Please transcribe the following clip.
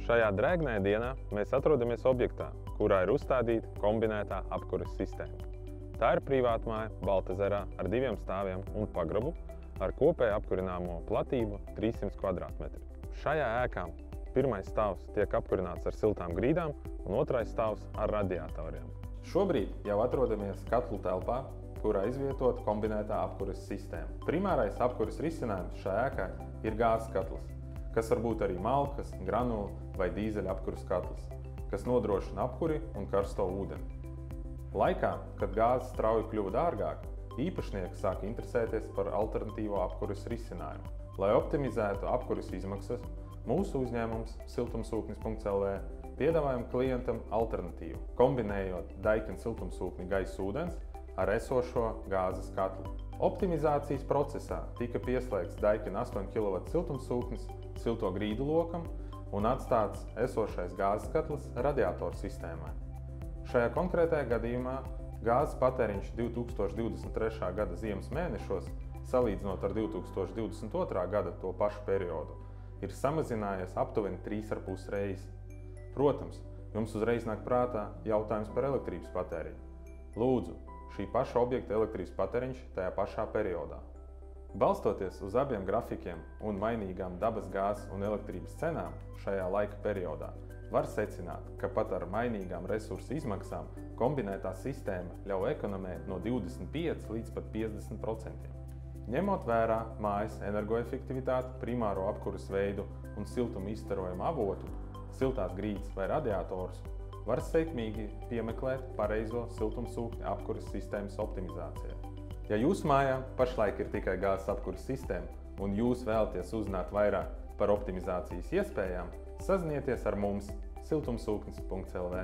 Šajā drēgnajā dienā mēs atrodamies objektā, kurā ir uzstādīta kombinētā apkures sistēma. Tā ir privātmāja Baltezerā ar 2 stāviem un pagrabu ar kopēju apkurināmo platību 300 kvadrātmetri. Šajā ēkā pirmais stāvs tiek apkurināts ar siltām grīdām un otrais stāvs ar radiatoriem. Šobrīd jau atrodamies katlu telpā, kurā izvietota kombinētā apkures sistēma. Primārais apkures risinājums šajā ēkā ir gāzes katls, kas var būt arī malkas, granulu vai dīzeļa apkures katls, kas nodrošina apkuri un karsto ūdeni. Laikā, kad gāze strauji kļuva dārgāka, īpašnieki sāka interesēties par alternatīvo apkures risinājumu. Lai optimizētu apkures izmaksas, mūsu uzņēmums siltumsūknis.lv piedāvājam klientam alternatīvu, kombinējot Daikin siltumsūkni gaisa ūdens ar esošo gāzes katlu. Optimizācijas procesā tika pieslēgts Daikin 8 kW siltumsūknis silto grīdu lokam un atstāts esošais gāzes katls radiatoru sistēmai. Šajā konkrētajā gadījumā gāzes patēriņš 2023. gada ziemas mēnešos, salīdzinot ar 2022. gada to pašu periodu, ir samazinājies aptuveni 3,5 reizes. Protams, jums uzreiz nāk prātā jautājums par elektrības patēriņu. Lūdzu, šī paša objekta elektrības patēriņš tajā pašā periodā. Balstoties uz abiem grafikiem un mainīgām dabas gāzes un elektrības cenām šajā laika periodā, var secināt, ka pat ar mainīgām resursu izmaksām kombinētā sistēma ļauj ekonomēt no 25 līdz pat 50%. Ņemot vērā mājas energoefektivitāti, primāro apkures veidu un siltuma izstarojumu avotu, siltās grīdas vai radiatorus, var sekmīgi piemeklēt pareizo siltumsūkņa apkures sistēmas optimizācijai. Ja jūsu mājā pašlaik ir tikai gāzes apkures sistēma un jūs vēlaties uzzināt vairāk par optimizācijas iespējām, sazinieties ar mums siltumsūknis.lv.